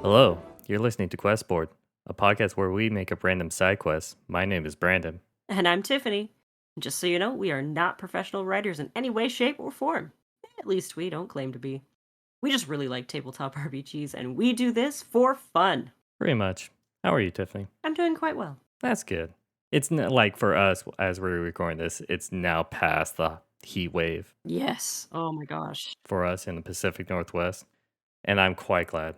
Hello, you're listening to Questboard, a podcast where we make up random side quests. My name is Brandon. And I'm Tiffany. Just so you know, we are not professional writers in any way, shape, or form. At least we don't claim to be. We just really like tabletop RPGs, and we do this for fun. Pretty much. How are you, Tiffany? I'm doing quite well. That's good. It's like for us, as we're recording this, it's now past the heat wave Yes. Oh my gosh. for us in the Pacific Northwest, and I'm quite glad.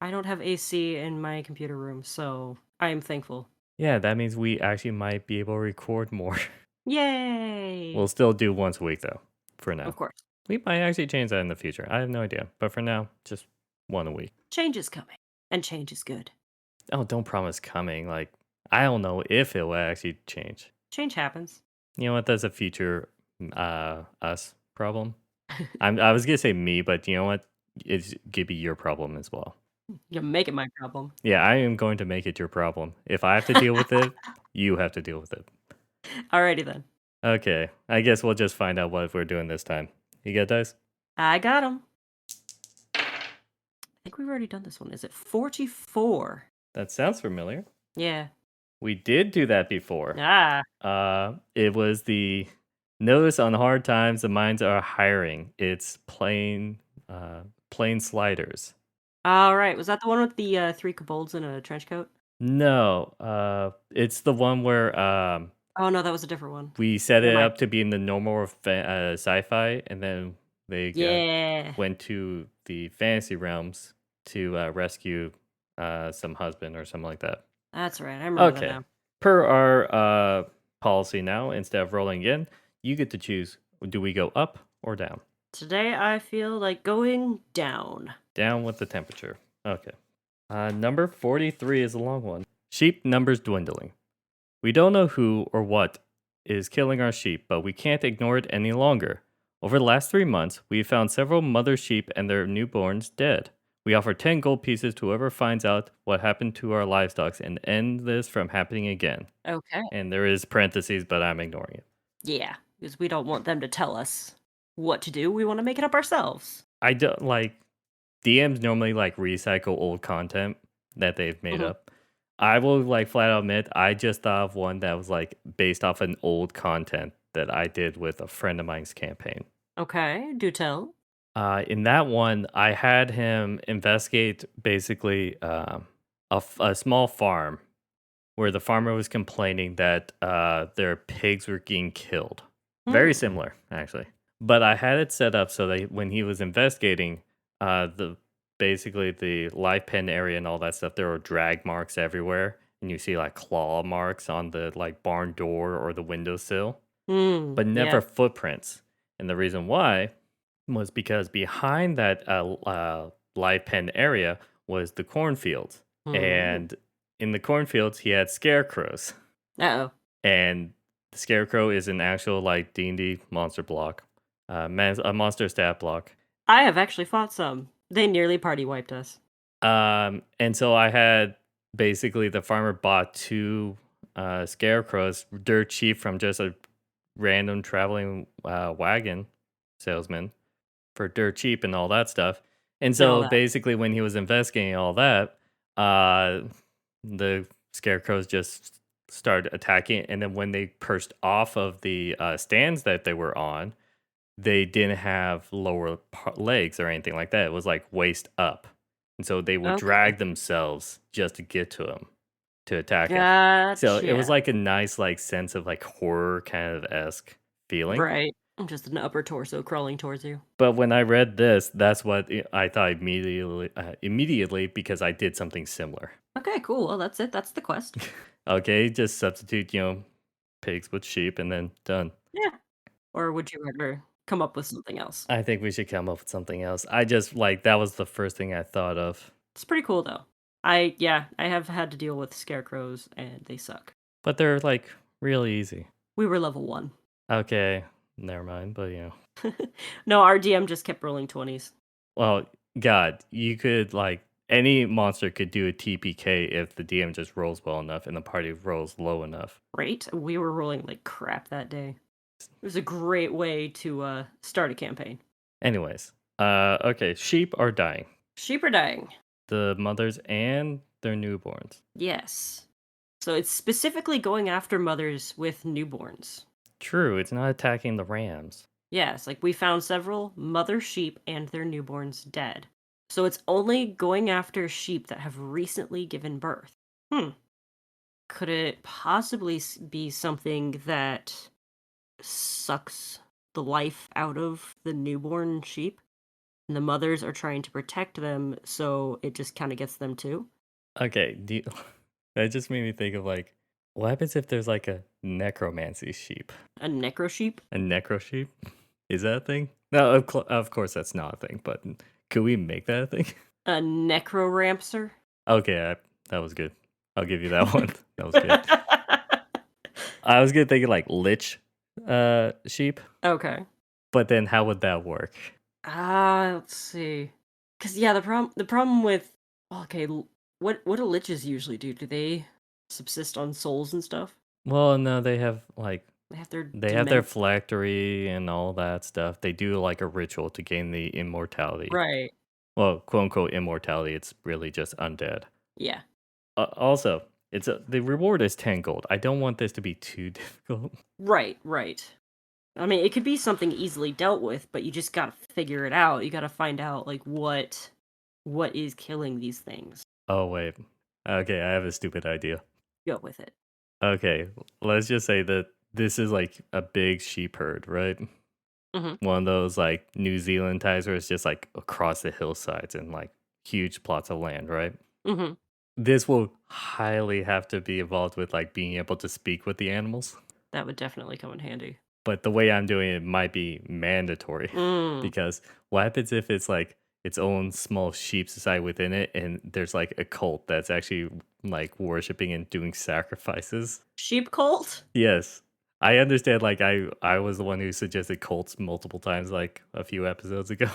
I don't have AC in my computer room, so I am thankful. Yeah, that means we actually might be able to record more. Yay! We'll still do once a week, though, for Of now. course. We might actually change that in the future. I have no idea. But for now, just one a week. Change is coming, and change is good. Oh, don't promise coming. Like, I don't know if it will actually change. Change happens. You know what? That's a future us problem. I was gonna say me, but you know what? It's gonna be your problem as well. You make it my problem. Yeah, I am going to make it your problem. If I have to deal with it, you have to deal with it. Alrighty then. Okay, I guess we'll just find out what we're doing this time. You get dice? I got him. I think we've already done this one. Is it 44? That sounds familiar. Yeah. We did do that before. Ah. It was the notice on hard times the mines are hiring. It's plain sliders. All right. Was that the one with the 3 kobolds in a trench coat? No, it's the one where Oh, no, that was a different one. we set Never it mind. up to be in the normal sci-fi, and then they Yeah. went to the fantasy realms to rescue some husband or something like that. That's right. I remember that Okay. now. Per our policy now, instead of rolling in, you get to choose. Do we go up or down? Today, I feel like going down. Down with the temperature. Okay. Number 43 is a long one. Sheep numbers dwindling. We don't know who or what is killing our sheep, but we can't ignore it any longer. Over the last 3 months, we have found several mother sheep and their newborns dead. We offer 10 gold pieces to whoever finds out what happened to our livestock and end this from happening again. Okay. And there is parentheses, but I'm ignoring it. Yeah, because we don't want them to tell us what to do. We want to make it up ourselves. I don't like DMs normally like recycle old content that they've made Mhm. up. I will like flat out admit I just thought of one that was like based off an old content that I did with a friend of mine's campaign. Okay, do tell. In that one, I had him investigate basically a small farm where the farmer was complaining that their pigs were getting killed. Very Hmm. similar, actually. But I had it set up so that when he was investigating the basically the live pen area and all that stuff, there were drag marks everywhere, and you see like claw marks on the like barn door or the windowsill, Hmm. but Yeah. never footprints. And the reason why was because behind that live pen area was the cornfield, Hmm. and in the cornfields he had scarecrows, Uh-oh. and the scarecrow is an actual like D&D monster block, a monster stat block. I have actually fought some. They nearly party wiped us. And so I had basically the farmer bought two scarecrows dirt cheap from just a random traveling wagon salesman for dirt cheap and all that stuff. And And all so that. basically, when he was investigating all that, uh, the scarecrows just started attacking. And then when they perched off of the stands that they were on, they didn't have lower legs or anything like that. It was like waist up. And so they would Okay. drag themselves just to get to him to attack him. So it was Gotcha. like a nice like sense of like horror kind of esque feeling. Right. Just an upper torso crawling towards you. But when I read this, that's what I thought immediately because I did something similar. Okay, cool. Well, that's it. That's the quest. Okay, just substitute, pigs with sheep and then done. Yeah. Or would you rather come up with something else? I think we should come up with something else. I just like that was the first thing I thought of. It's pretty cool though. I have had to deal with scarecrows and they suck. But they're like really easy. We were level 1. Okay, never mind, but No, our DM just kept rolling 20s. well, God, you could like any monster could do a TPK if the DM just rolls well enough and the party rolls low enough. Right? We were rolling like crap that day. It was a great way to start a campaign. Anyways, okay, sheep are dying. Sheep are dying. The mothers and their newborns. Yes. So it's specifically going after mothers with newborns. True, it's not attacking the rams. Yes, like we found several mother sheep and their newborns dead. So it's only going after sheep that have recently given birth. Hmm. Could it possibly be something that sucks the life out of the newborn sheep? And the mothers are trying to protect them, so it just kind of gets them too? Okay, that just made me think of like, what happens if there's like a necromancy sheep? A necro sheep? A necro sheep? Is that a thing? No, of course that's not a thing, but could we make that a thing? A necroramcer? Okay, that was good. I'll give you that one. That was good. I was gonna think of like lich sheep, Okay. but then how would that work? Let's see. Cause yeah, the problem with okay, what do liches usually do? Do they subsist on souls and stuff? Well, no, they have like They have their they have their dement. phylactery and all that stuff. They do like a ritual to gain the immortality. Right. Well, quote unquote immortality. It's really just undead. Yeah. Also, the reward is 10 gold. I don't want this to be too difficult. Right, right. I mean, it could be something easily dealt with, but you just gotta figure it out. You gotta find out like what is killing these things. Oh wait. Okay, I have a stupid idea. Go with it. Okay, let's just say that this is like a big sheep herd, right? Hmm. One of those like New Zealand ties where it's just like across the hillsides and like huge plots of land, right? Hmm. This will highly have to be involved with like being able to speak with the animals. That would definitely come in handy. But the way I'm doing it might be mandatory Mm. because what happens if it's like its own small sheep society within it and there's like a cult that's actually like worshiping and doing sacrifices? Sheep cult? Yes. I understand like I was the one who suggested cults multiple times like a few episodes ago.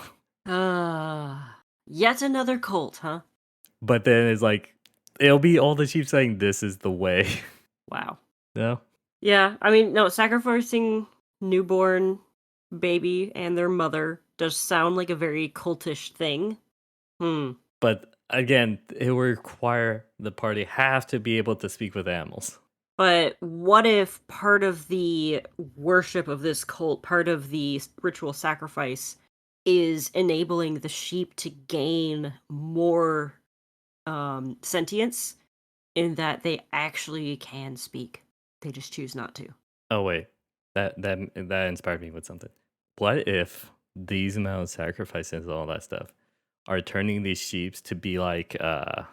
Yet another cult, huh? But then it's like it'll be all the sheep saying this is the way. Wow. No? Yeah, I mean, no, sacrificing newborn baby and their mother does sound like a very cultish thing. Hmm. But again, it will require the party have to be able to speak with animals. But what if part of the worship of this cult, part of the ritual sacrifice, is enabling the sheep to gain more sentience in that they actually can speak? They just choose not to. Oh wait, that inspired me with something. What if these amount of sacrifices and all that stuff are turning these sheeps to be like a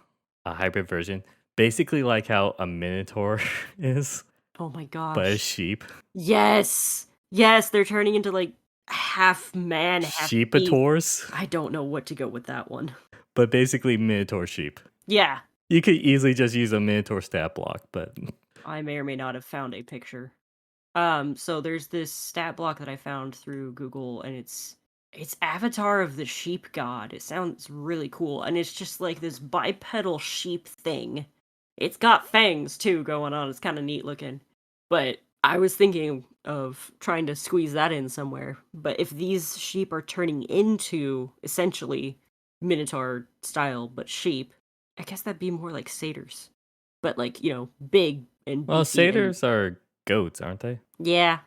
hybrid version, basically like how a minotaur is, Oh my but a gosh. sheep, Yes. Yes, they're turning into like half man, half sheep. sheepators, I don't know what to go with that one. but basically minotaur sheep. Yeah, You could easily just use a minotaur stat block, but I may or may not have found a picture. So there's this stat block that I found through Google, and it's Avatar of the Sheep God. It sounds really cool, and it's just like this bipedal sheep thing. It's got fangs too going on. It's kind of neat looking. But I was thinking of trying to squeeze that in somewhere. But if these sheep are turning into essentially Minotaur style, but sheep, I guess that'd be more like satyrs. But like, big and well, beefy and satyrs are goats, aren't they? yeah.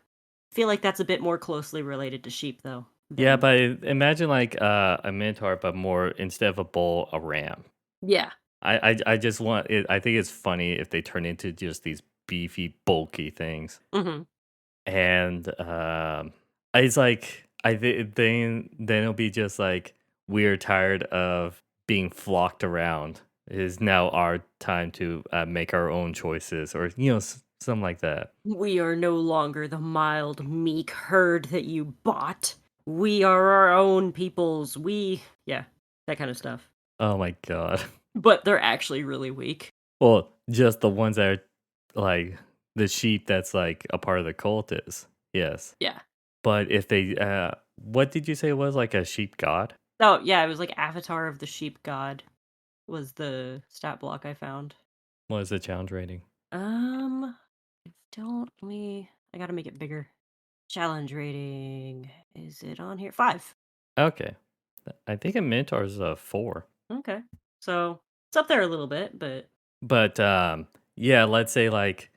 Feel like that's a bit more closely related to sheep though Yeah, than but imagine like a minotaur, but more instead of a bull, a ram. yeah. I just want it. I think it's funny if they turn into just these beefy, bulky things, Mhm. and it's like then it'll be just like we're tired of being flocked around. It is now our time to make our own choices, or something like that. We are no longer the mild, meek herd that you bought. We are our own peoples. Yeah, that kind of stuff. Oh my god. But they're actually really weak. Well, just the ones that are like the sheep that's like a part of the cult is. Yes. Yeah. But if they what did you say it was like a sheep god? Oh, yeah, it was like Avatar of the Sheep God was the stat block I found. What is the challenge rating? I don't let me I gotta make it bigger. Challenge rating. Is it on here? 5. Okay. I think a minotaur is a 4. Okay. So it's up there a little bit, but But yeah, let's say like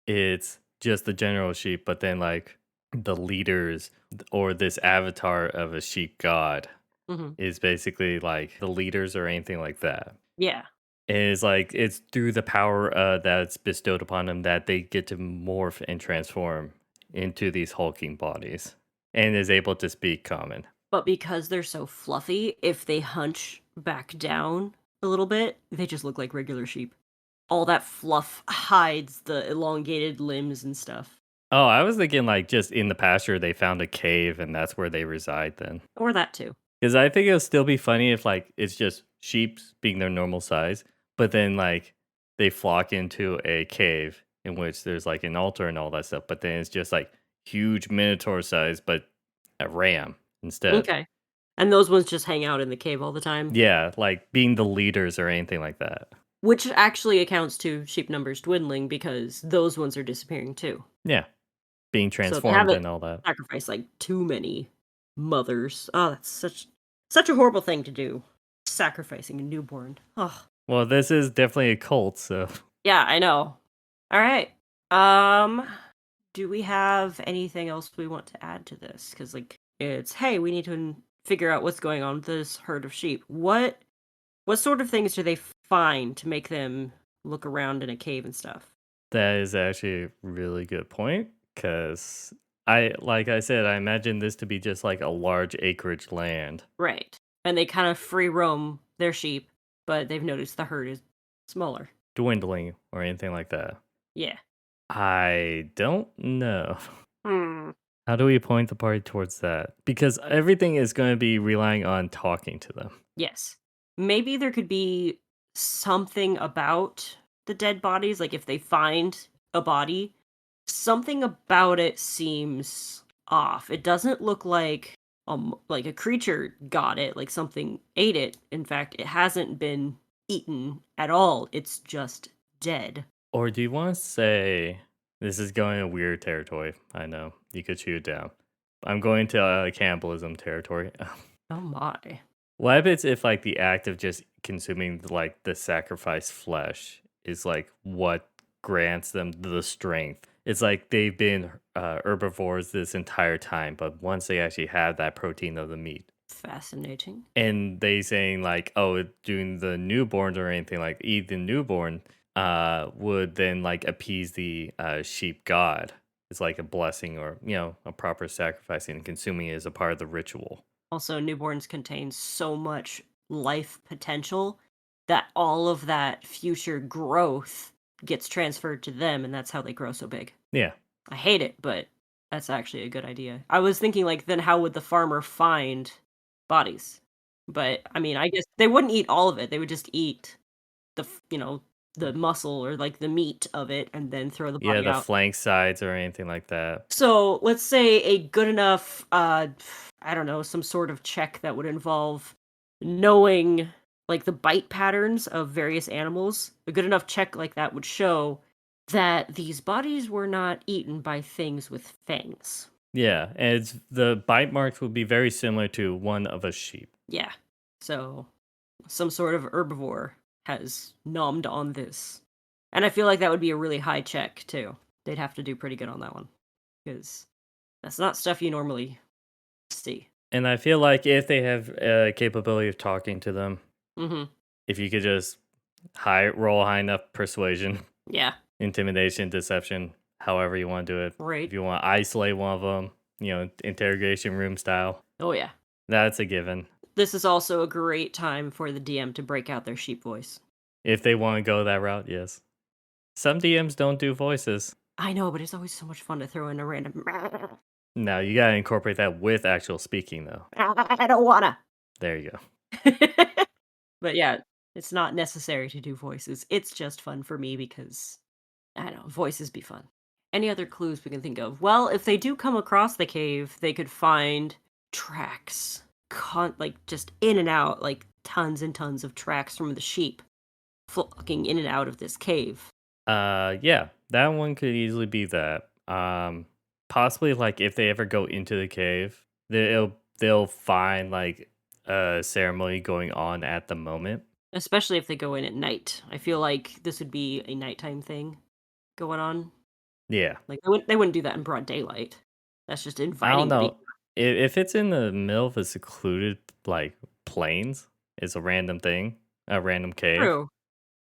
it's just the general sheep, but then like the leaders or this avatar of a sheep god mhm. is basically like the leaders or anything like that. Yeah. Is like it's through the power that's bestowed upon them that they get to morph and transform into these hulking bodies and is able to speak common. But because they're so fluffy, if they hunch back down a little bit, they just look like regular sheep. All that fluff hides the elongated limbs and stuff. Oh, I was thinking like just in the pasture they found a cave and that's where they reside then. Or that too. Because I think it'll still be funny if like it's just sheep being their normal size, but then like they flock into a cave in which there's like an altar and all that stuff, but then it's just like huge minotaur size, but a ram instead. Okay. And those ones just hang out in the cave all the time, Yeah, like being the leaders or anything like that. which actually accounts to sheep numbers dwindling because those ones are disappearing too. Yeah, being So they transformed haven't and all that. sacrificed like too many mothers. Oh, that's such a horrible thing to do. Sacrificing a newborn. Oh, Well, this is definitely a cult, so yeah, I know. All right. Um, do we have anything else we want to add to this? Because like it's hey, we need to figure out what's going on with this herd of sheep. What sort of things do they find to make them look around in a cave and stuff? that is actually a really good point. Because like I said, I imagine this to be just like a large acreage land. Right. And they kind of free roam their sheep, but they've noticed the herd is smaller. Dwindling or anything like that? Yeah. I don't know. Hmm. How do we point the party towards that? Because everything is going to be relying on talking to them. Yes. Maybe there could be something about the dead bodies, like if they find a body, something about it seems off. It doesn't look like a creature got it, like something ate it. In fact, it hasn't been eaten at all. It's just dead. Or do you want to say this is going in weird territory? I know you could shoot it down. I'm going to cannibalism territory. Oh my. What happens if like the act of just consuming like the sacrificed flesh is like what grants them the strength? It's like they've been herbivores this entire time, but once they actually have that protein of the meat, Fascinating. and they saying like, oh, doing the newborns or anything like eat the newborn, would then like appease the sheep god. It's like a blessing or a proper sacrificing and consuming it as a part of the ritual. Also, newborns contain so much life potential that all of that future growth gets transferred to them, and that's how they grow so big. Yeah. I hate it, but that's actually a good idea. I was thinking, like, then how would the farmer find bodies? But I mean, I guess they wouldn't eat all of it. They would just eat the muscle or like the meat of it and then throw the Yeah, body the out. flank sides or anything like that. So let's say a good enough, I don't know, some sort of check that would involve knowing like the bite patterns of various animals. A good enough check like that would show that these bodies were not eaten by things with fangs. Yeah, and the bite marks would be very similar to one of a sheep. Yeah. So some sort of herbivore has nommed on this. And I feel like that would be a really high check too. They'd have to do pretty good on that one because that's not stuff you normally see. And I feel like if they have a capability of talking to them, Mhm. if you could just roll high enough persuasion, Yeah. intimidation, deception, however you want to do it. Right. If you want to isolate one of them, interrogation room style, Oh yeah. that's a given. This is also a great time for the DM to break out their sheep voice. If they want to go that route, yes. Some DMs don't do voices. I know, but it's always so much fun to throw in a random. No, you gotta incorporate that with actual speaking, though. I don't wanna. There you go. But yeah, it's not necessary to do voices. It's just fun for me because I don't know, voices be fun. Any other clues we can think of? Well, if they do come across the cave, they could find tracks, like just in and out, like tons and tons of tracks from the sheep flocking in and out of this cave. Yeah, that one could easily be that. Possibly like if they ever go into the cave, they'll find like a ceremony going on at the moment. Especially if they go in at night. I feel like this would be a nighttime thing going on. Yeah. Like, they wouldn't do that in broad daylight. That's just I don't inviting the know. beast. If it's in the middle of a secluded, like, plains, it's a random thing, a random cave. True.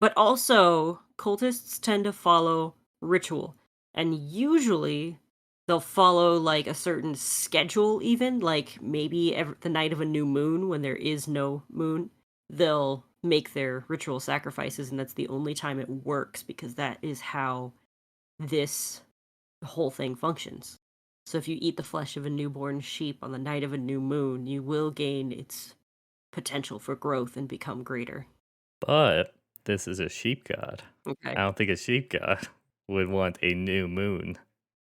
But also, cultists tend to follow ritual, and usually they'll follow like a certain schedule, even like maybe the night of a new moon when there is no moon, they'll make their ritual sacrifices, and that's the only time it works because that is how this whole thing functions. So if you eat the flesh of a newborn sheep on the night of a new moon, you will gain its potential for growth and become greater. But this is a sheep god. Okay. I don't think a sheep god would want a new moon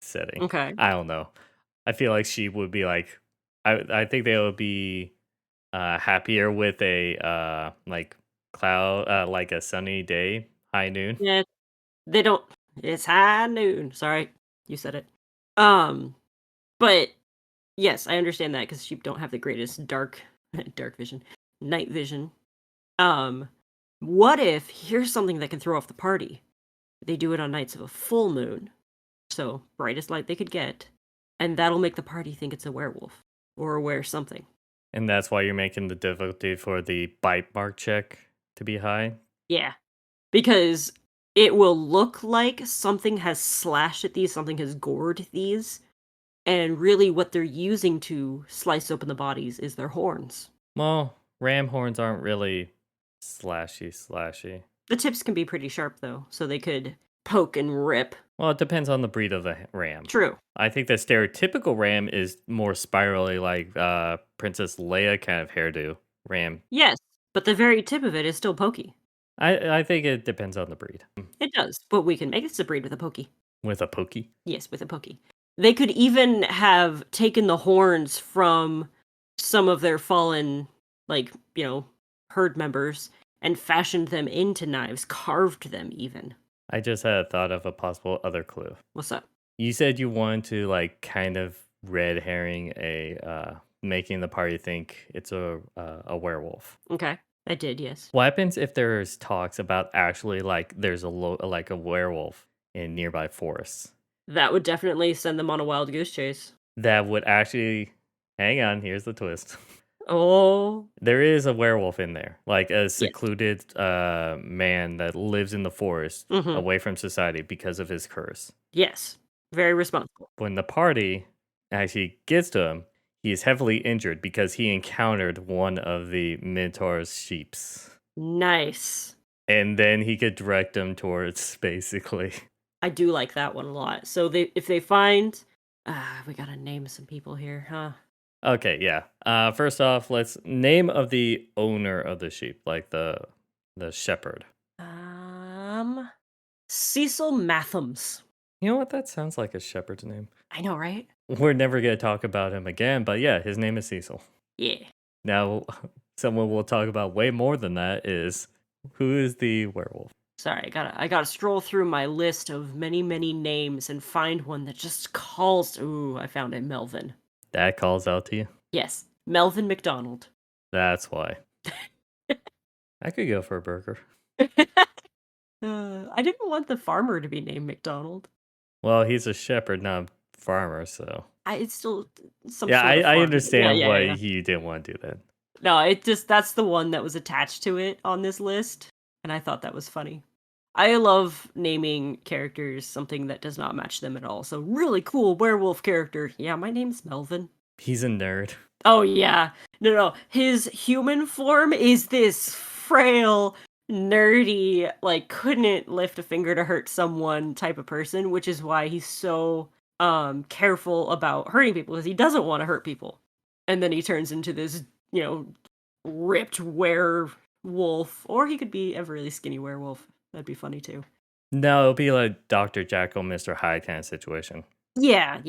setting. Okay. I don't know. I feel like sheep would be like, I think they would be happier with a like cloud, like a sunny day, high noon. Yeah, they don't it's high noon. Sorry, you said it. Um, but yes, I understand that because sheep don't have the greatest dark vision, night vision. Um, what if here's something that can throw off the party? They do it on nights of a full moon, so brightest light they could get, and that'll make the party think it's a werewolf or aware something. And that's why you're making the difficulty for the bite mark check to be high. Yeah, because it will look like something has slashed at these, something has gored these, and really what they're using to slice open the bodies is their horns. Well, ram horns aren't really slashy. The tips can be pretty sharp though, so they could poke and rip. Well, it depends on the breed of the ram. True. I think the stereotypical ram is more spirally, like Princess Leia kind of hairdo ram. Yes, but the very tip of it is still pokey. I think it depends on the breed. It does, but we can make this a breed with a pokey. With a pokey. Yes, with a pokey. They could even have taken the horns from some of their fallen, like, herd members and fashioned them into knives, carved them even. I just had a thought of a possible other clue. What's up? You said you wanted to like kind of red herring a making the party think it's a werewolf. Okay. I did, yes. What happens if there's talks about actually like there's like a werewolf in nearby forests That would definitely send them on a wild goose chase. that would actually hang on, here's the twist. Oh, There is a werewolf in there, like a yes. secluded man that lives in the forest Mhm. away from society because of his curse. Yes. Very responsible. When the party actually gets to him, he is heavily injured because he encountered one of the Minotaur's sheeps. Nice. And then he could direct them towards basically. I do like that one a lot. So if they find we gotta name some people here, huh? Okay, yeah. First off, let's name of the owner of the sheep, like the shepherd. Cecil Mathams. You know what? That sounds like a shepherd's name. I know, right? We're never gonna talk about him again, but yeah, his name is Cecil. Yeah. Now, someone we'll talk about way more than that is who is the werewolf? Sorry, I gotta stroll through my list of many, many names and find one that just calls. Ooh, I found it, Melvin. That calls out to you. Yes, Melvin McDonald. That's why. I could go for a burger. I didn't want the farmer to be named McDonald. Well, he's a shepherd, not a farmer, so. It's still some Yeah, sort of I farm. Yeah, understand yeah, why yeah. you didn't want to do that. No, it just that's the one that was attached to it on this list, and I thought that was funny. I love naming characters something that does not match them at all. So really cool werewolf character. Yeah, my name's Melvin. He's a nerd. Oh yeah. No. His human form is this frail, nerdy, like couldn't lift a finger to hurt someone type of person, which is why he's so careful about hurting people because he doesn't want to hurt people. And then he turns into this, ripped werewolf, or he could be a really skinny werewolf. That'd be funny too. No, it'll be like Dr. Jekyll, Mr. Hyde kind of situation. Yeah.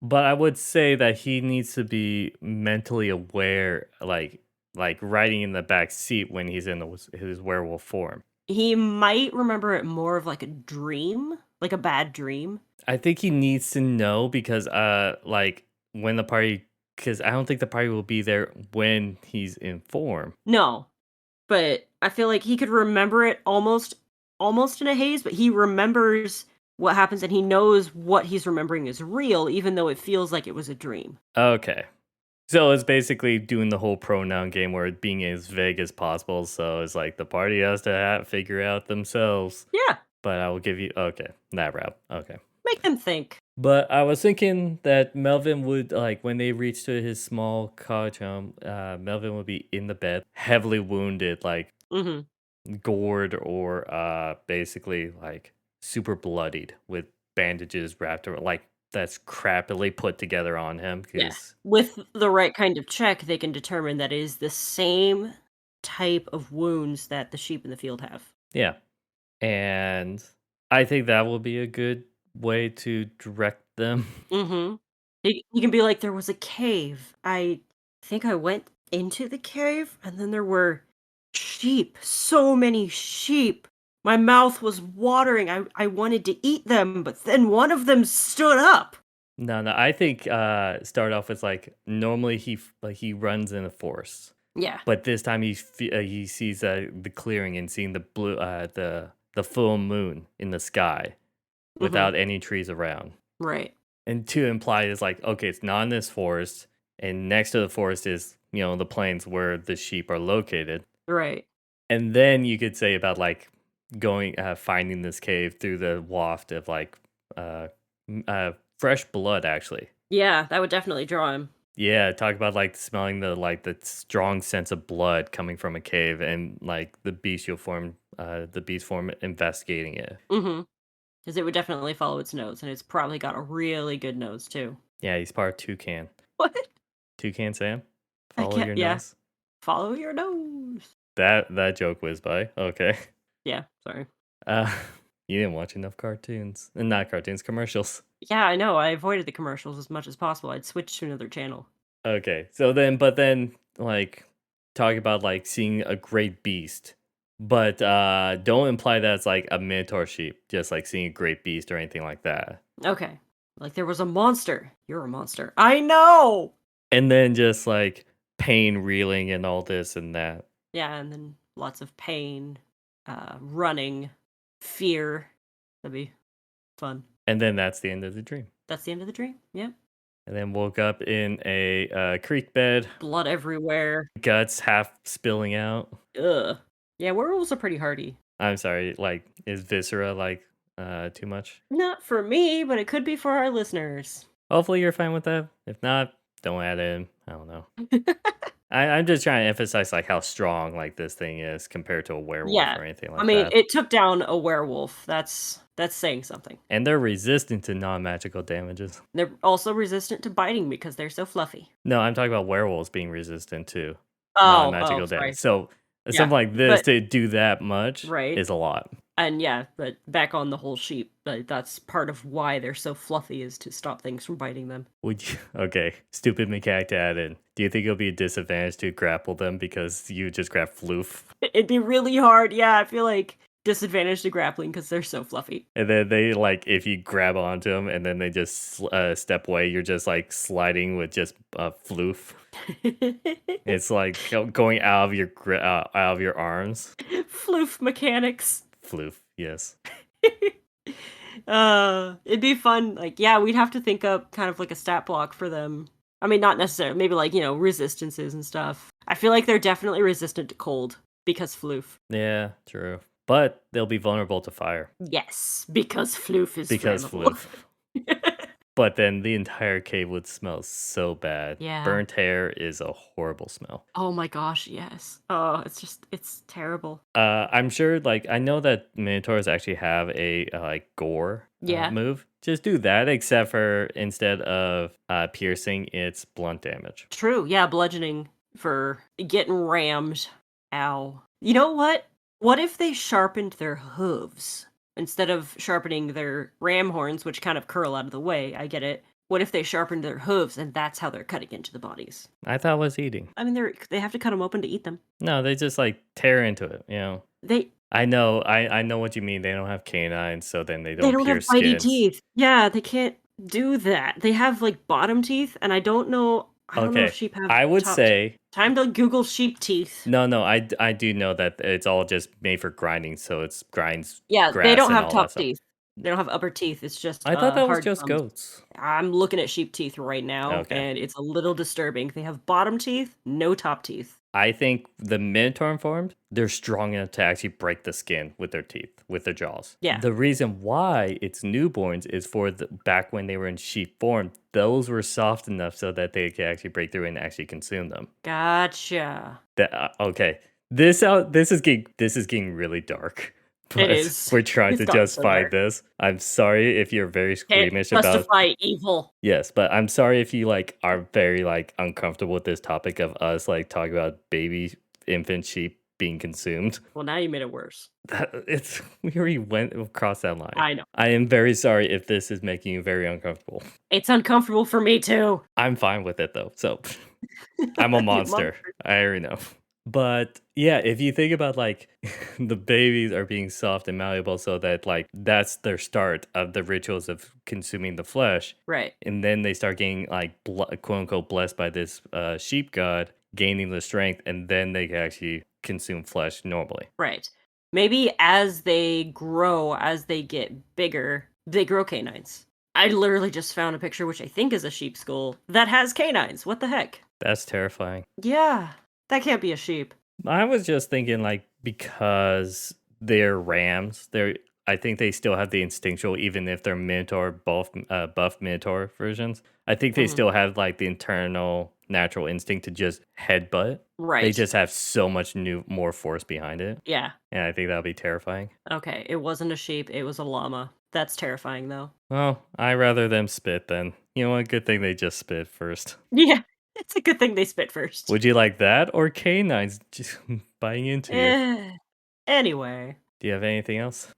But I would say that he needs to be mentally aware, like riding in the back seat when he's in his werewolf form. He might remember it more of like a dream, like a bad dream. I think he needs to know because like when the party, because I don't think the party will be there when he's in form. No. but I feel like he could remember it almost in a haze, but he remembers what happens and he knows what he's remembering is real, even though it feels like it was a dream. Okay. So it's basically doing the whole pronoun game where it being as vague as possible. So it's like the party has to figure out themselves. Yeah, But I will give you okay that route. Okay. make them think. But I was thinking that Melvin would like when they reach to his small cottage home. Melvin would be in the bed, heavily wounded, like Mhm. gored or basically like super bloodied with bandages wrapped around, like that's crappily put together on him Yeah. because With the right kind of check, they can determine that it is the same type of wounds that the sheep in the field have. yeah. And I think that will be a good way to direct them. Mhm. He can be like, "There was a cave. I think I went into the cave, and then there were sheep, so many sheep. My mouth was watering. I wanted to eat them, but then one of them stood up." No, no, I think start off with like normally like he runs in a forest, Yeah. but this time he sees the clearing and seeing the blue the full moon in the sky Mhm. without any trees around. Right. And to imply is like, okay, it's not in this forest, and next to the forest is, the plains where the sheep are located. Right. And then you could say about like going finding this cave through the waft of like uh, fresh blood actually. Yeah, that would definitely draw him. Yeah, talk about like smelling the strong sense of blood coming from a cave and like the beast form investigating it. Mhm. Because it would definitely follow its nose, and it's probably got a really good nose too. Yeah, he's part toucan. What? Toucan Sam, I follow can't your yeah. nose. Follow your nose. That joke whizzed by. Okay. Yeah, sorry. Uh, you didn't watch enough cartoons, not cartoons, commercials. Yeah, I know, I avoided the commercials as much as possible, I'd switch to another channel. Okay, so then, like, talk about like seeing a great beast, but don't imply that it's like a minotaur sheep, just like seeing a great beast or anything like that. Okay. Like, there was a monster. You're a monster. I know! And then just like pain reeling and all this and that. Yeah, and then lots of pain, running, fear. That'd be fun. And then that's the end of the dream. That's the end of the dream, yeah. And then woke up in a creek bed, Blood everywhere. guts half spilling out. Ugh. Yeah, werewolves are pretty hardy. I'm sorry, like, is viscera like too much? Not for me, but it could be for our listeners. Hopefully you're fine with that. If not, don't add it in. I don't know. I'm just trying to emphasize like how strong like this thing is compared to a werewolf Yeah. or anything I like mean, that. it took down a werewolf. That's saying something. And they're resistant to non-magical damages. They're also resistant to biting because they're so fluffy. No, I'm talking about werewolves being resistant to Oh, non-magical sorry. damage. So Yeah, something like this but to do that much right. is a lot. And yeah, but back on the whole sheep, that's part of why they're so fluffy is to stop things from biting them. Would you? Okay, stupid mechanic to add in. Do you think it'll be a disadvantage to grapple them because you just grab floof? It'd be really hard. Yeah, I feel like disadvantage to grappling because they're so fluffy. And then they like if you grab onto them and then they just step away, you're just like sliding with just floof. It's like going out of your out of your arms. Floof mechanics. Floof, yes. It'd be fun. Like, yeah, we'd have to think up kind of like a stat block for them. I mean, not necessarily. Maybe like resistances and stuff. I feel like they're definitely resistant to cold because floof. Yeah, true. But they'll be vulnerable to fire Yes, because floof is because flammable. floof. But then the entire cave would smell so bad. Yeah. Burnt hair is a horrible smell. Oh my gosh, yes. Oh, it's terrible. I'm sure, like, I know that Minotaurs actually have a, like, gore Yeah. move. Just do that, except for instead of piercing, it's blunt damage. True. Yeah, bludgeoning for getting rammed. Ow. You know what? What if they sharpened their hooves? Instead of sharpening their ram horns, which kind of curl out of the way, I get it. What if they sharpened their hooves and that's how they're cutting into the bodies? I thought it was eating. I mean, they have to cut them open to eat them. No, they just, like, tear into it, They I know, I know what you mean. They don't have canines, so then they they don't don't have pierce bitey skins. teeth. Yeah, they can't do that. They have like bottom teeth, and I don't know. I don't know if Okay, sheep have I would top teeth. say Time to Google sheep teeth. no, I do know that it's all just made for grinding, so it's grinds Yeah, they grass don't and have all that top stuff. teeth. They don't have upper teeth, it's just, I thought that was hard just gums. goats. I'm looking at sheep teeth right now, Okay. and it's a little disturbing. They have bottom teeth, no top teeth. I think the Minotaur formed, they're strong enough to actually break the skin with their teeth, with their jaws. Yeah. The reason why it's newborns is for the back when they were in sheep form, those were soft enough so that they could actually break through and actually consume them. Gotcha. That okay. This is getting really dark. It But is. we're trying It's to gotten so justify dark. this. I'm sorry if you're very Can't squeamish about justify evil. yes, but I'm sorry if you like are very like uncomfortable with this topic of us like talking about baby infant sheep being consumed. Well, now you made it worse. That it's we already went across that line. I know. I am very sorry if this is making you very uncomfortable. It's uncomfortable for me too. I'm fine with it though. So I'm a You monster. monster. I already know. But yeah, if you think about like the babies are being soft and malleable so that like that's their start of the rituals of consuming the flesh. Right, And then they start getting like quote unquote blessed by this sheep god, gaining the strength, and then they can actually consume flesh normally. right. Maybe as they grow, as they get bigger, they grow canines. I literally just found a picture, which I think is a sheep skull, that has canines. What the heck? That's terrifying. Yeah, that can't be a sheep. I was just thinking like because they're rams, I think they still have the instinctual, even if they're Minotaur buff Minotaur versions. I think they Mhm. still have like the internal natural instinct to just headbutt. They Right. just have so much more force behind it. Yeah. And I think that'll be terrifying. Okay, it wasn't a sheep, it was a llama. That's terrifying, though. Well, I rather them spit then. You know what? Good thing they just spit first. Yeah, it's a good thing they spit first. Would you like that or canines just biting into you? Eh, anyway. Do you have anything else?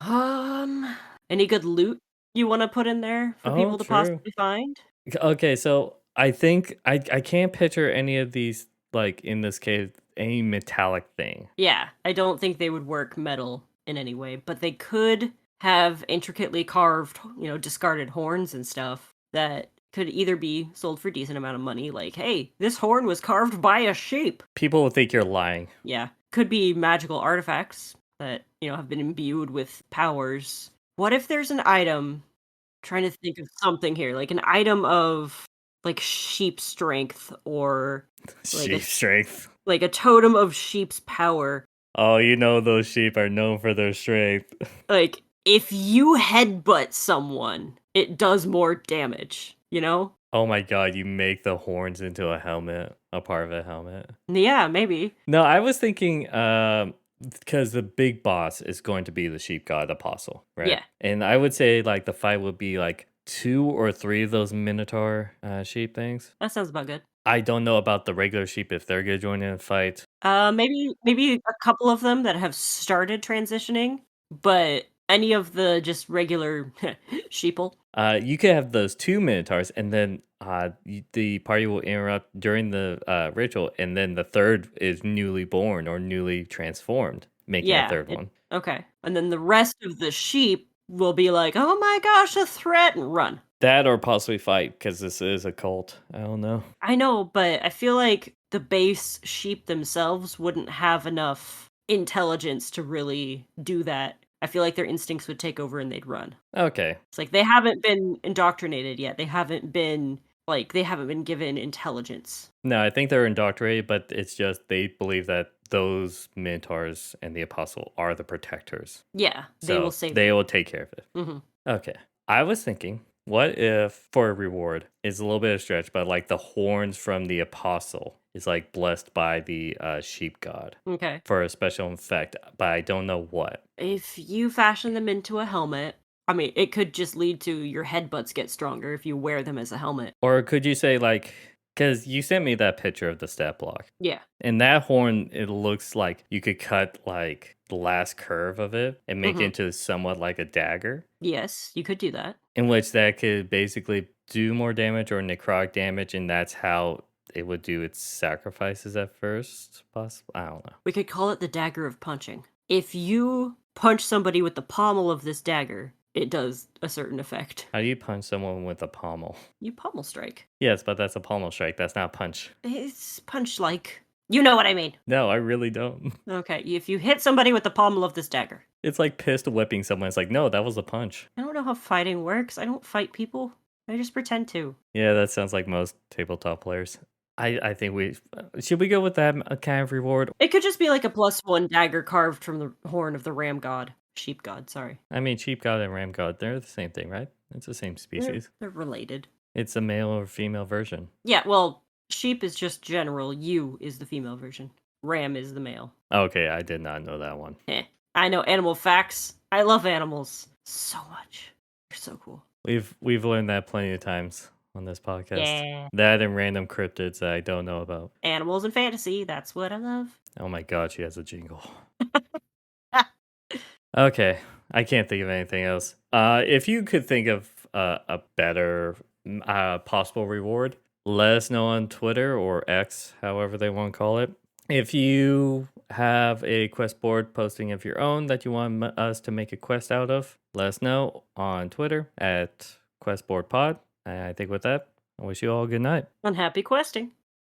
Any good loot you wanna put in there for Oh, people to true. possibly find? Okay, so I think I can't picture any of these like in this case any metallic thing. Yeah, I don't think they would work metal in any way, but they could have intricately carved, discarded horns and stuff that could either be sold for decent amount of money, like, "Hey, this horn was carved by a sheep." People will think you're lying. Yeah. Could be magical artifacts that, have been imbued with powers. What if there's an item trying to think of something here, like an item of, like, sheep strength or, like, Sheep strength. a totem of sheep's power. Oh, you know those sheep are known for their strength. Like, if you headbutt someone, it does more damage, you know? Oh my god, you make the horns into a helmet, a part of a helmet. Yeah, maybe. No, I was thinking because the big boss is going to be the sheep god apostle, right? Yeah. And I would say like the fight would be like 2 or 3 of those minotaur sheep things. That sounds about good. I don't know about the regular sheep if they're gonna join in a fight. Maybe a couple of them that have started transitioning, but any of the just regular sheeple. You could have those 2 minotaurs, and then the party will interrupt during the ritual, and then the third is newly born or newly transformed, making a Yeah. third one. Okay. And then the rest of the sheep will be like, "Oh my gosh, a threat," and run. That or possibly fight because this is a cult. I don't know. I know, but I feel like the base sheep themselves wouldn't have enough intelligence to really do that. I feel like their instincts would take over and they'd run. Okay. It's like they haven't been indoctrinated yet. They haven't been given intelligence. No, I think they're indoctrinated, but it's just they believe that those minotaurs and the apostle are the protectors. Yeah, they will So save they them. will take care of it. Mhm. Okay. I was thinking, what if for a reward is a little bit of stretch, but like the horns from the apostle is like blessed by the sheep god Okay. for a special effect, but I don't know what. If you fashion them into a helmet, I mean, it could just lead to your headbutts get stronger if you wear them as a helmet. Or could you say like, because you sent me that picture of the stat block. Yeah. And that horn, it looks like you could cut like the last curve of it and make it Mhm. into somewhat like a dagger, Yes, you could do that. in which that could basically do more damage or necrotic damage, and that's how it would do its sacrifices at first. Possible, I don't know. We could call it the dagger of punching. If you punch somebody with the pommel of this dagger, it does a certain effect. How do you punch someone with a pommel? You pommel strike. Yes, but that's a pommel strike. That's not punch. It's punch-like. You know what I mean. No, I really don't. Okay, if you hit somebody with the pommel of this dagger. It's like pistol whipping someone. It's like, no, that was a punch. I don't know how fighting works. I don't fight people. I just pretend to. Yeah, that sounds like most tabletop players. I think we should we go with that kind of reward? It could just be like a +1 dagger carved from the horn of the ram god. Sheep god, sorry. I mean, sheep god and ram god, they're the same thing, right? It's the same species. They're related. It's a male or female version. Yeah, well, sheep is just general. You is the female version. Ram is the male. Okay, I did not know that one. I know animal facts. I love animals so much. They're so cool. We've learned that plenty of times on this podcast. Yeah. That and random cryptids that I don't know about. Animals and fantasy, that's what I love. Oh my god, she has a jingle. Okay, I can't think of anything else. If you could think of a better possible reward, let us know on Twitter or X, however they want to call it. If you have a quest board posting of your own that you want us to make a quest out of, let us know on Twitter at QuestBoardPod. And I think with that, I wish you all a good night. And happy questing.